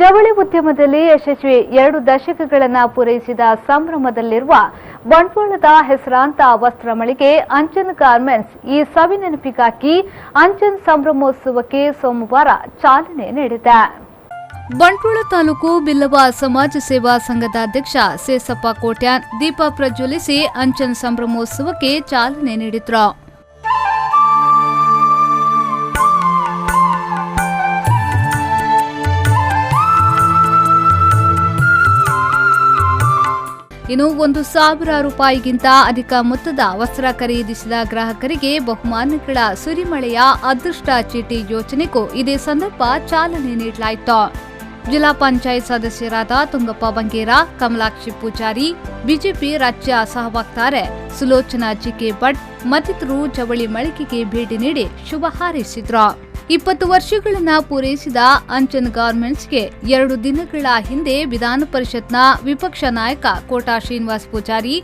ಜವಳಿ ಉದ್ಯಮದಲ್ಲಿ ಯಶಸ್ವಿ 2 ದಶಕಗಳನ್ನು ಪೂರೈಸಿದ ಸಂಭ್ರಮದಲ್ಲಿರುವ ಬಂಟ್ವಾಳದ ಹೆಸರಾಂತ ವಸ್ತ್ರ ಮಳಿಗೆ ಅಂಚನ್ ಗಾರ್ಮೆಂಟ್ಸ್ ಈ ಸವಿನೆನಪಿಗಾಗಿ ಅಂಚನ್ ಸಂಭ್ರಮೋತ್ಸವಕ್ಕೆ ಸೋಮವಾರ ಚಾಲನೆ ನೀಡಿದೆ. ಬಂಟ್ವಾಳ ತಾಲೂಕು ಬಿಲ್ಲವ ಸಮಾಜ ಸೇವಾ ಸಂಘದ ಅಧ್ಯಕ್ಷ ಸೇಸಪ್ಪ ಕೋಟ್ಯಾನ್ ದೀಪ ಪ್ರಜ್ವಲಿಸಿ ಅಂಚನ್ ಸಂಭ್ರಮೋತ್ಸವಕ್ಕೆ ಚಾಲನೆ ನೀಡಿದರು. ಇನ್ನು 1,000 ರೂಪಾಯಿಗಿಂತ ಅಧಿಕ ಮೊತ್ತದ ವಸ್ತ್ರ ಖರೀದಿಸಿದ ಗ್ರಾಹಕರಿಗೆ ಬಹುಮಾನಗಳ ಸುರಿಮಳೆಯ ಅದೃಷ್ಟ ಚೀಟಿ ಯೋಜನೆಗೂ ಇದೇ ಸಂದರ್ಭ ಚಾಲನೆ ನೀಡಲಾಯಿತು. ಜಿಲ್ಲಾ ಪಂಚಾಯತ್ ಸದಸ್ಯರಾದ ತುಂಗಪ್ಪ ಬಂಗೇರ, ಕಮಲಾಕ್ಷಿ ಪೂಜಾರಿ, ಬಿಜೆಪಿ ರಾಜ್ಯ ಸಹ ವಕ್ತಾರೆ ಸುಲೋಚನಾ ಜಿಕೆ ಭಟ್ ಮತ್ತಿತರರು ಜವಳಿ ಮಳಿಗೆಗೆ ಭೇಟಿ ನೀಡಿ ಶುಭ ಹಾರೈಸಿದ್ರು. 20 ವರ್ಷಗಳನ್ನು ಪೂರೈಸಿದ ಅಂಚನ್ ಗಾರ್ಮೆಂಟ್ಸ್ಗೆ 2 ದಿನಗಳ ಹಿಂದೆ ವಿಧಾನ ಪರಿಷತ್ನ ವಿಪಕ್ಷ ನಾಯಕ ಕೋಟಾ ಶ್ರೀನಿವಾಸ್ ಪೂಜಾರಿ,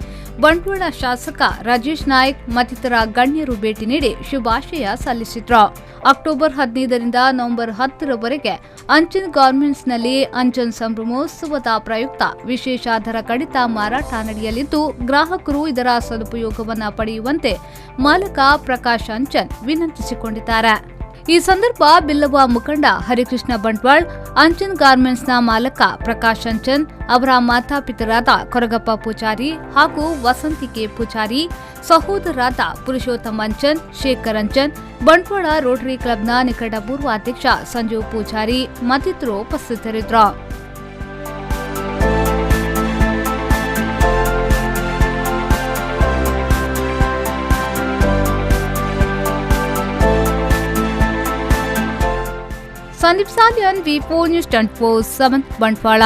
ಬಂಟ್ವಾಳ ಶಾಸಕ ರಾಜೇಶ್ ನಾಯ್ಕ್ ಮತ್ತಿತರ ಗಣ್ಯರು ಭೇಟಿ ನೀಡಿ ಶುಭಾಶಯ ಸಲ್ಲಿಸಿದ್ರು. ಅಕ್ಟೋಬರ್ 15ರಿಂದ ನವೆಂಬರ್ 10ರವರೆಗೆ ಅಂಚನ್ ಗಾರ್ಮೆಂಟ್ಸ್ನಲ್ಲಿ ಅಂಚನ್ ಸಂಭ್ರಮೋತ್ಸವದ ಪ್ರಯುಕ್ತ ವಿಶೇಷ ದರ ಕಡಿತ ಮಾರಾಟ ನಡೆಯಲಿದ್ದು, ಗ್ರಾಹಕರು ಇದರ ಸದುಪಯೋಗವನ್ನು ಪಡೆಯುವಂತೆ ಮಾಲಕ ಪ್ರಕಾಶ್ ಅಂಚನ್ ವಿನಂತಿಸಿಕೊಂಡಿದ್ದಾರೆ. ಈ ಸಂದರ್ಭ ಬಿಲ್ಲವ ಮುಖಂಡ ಹರಿಕೃಷ್ಣ ಬಂಟ್ವಾಳ್, ಅಂಚನ್ ಗಾರ್ಮೆಂಟ್ಸ್ನ ಮಾಲಕ ಪ್ರಕಾಶ್ ಅಂಚನ್, ಅವರ ಮಾತಾಪಿತರಾದ ಕೊರಗಪ್ಪ ಪೂಜಾರಿ ಹಾಗೂ ವಸಂತಿಕೆ ಪೂಜಾರಿ, ಸಹೋದರರಾದ ಪುರುಷೋತ್ತಮ್ ಅಂಚನ್, ಶೇಖರ್ ಅಂಚನ್, ಬಂಟ್ವಾಳ ರೋಟರಿ ಕ್ಲಬ್ನ ನಿಕಟಪೂರ್ವ ಅಧ್ಯಕ್ಷ ಸಂಜೀವ್ ಪೂಜಾರಿ ಮತ್ತಿತರರು ಉಪಸ್ಥಿತರಿದ್ದರು. Sandeep Salian, V4 News 24/7 Bantwal.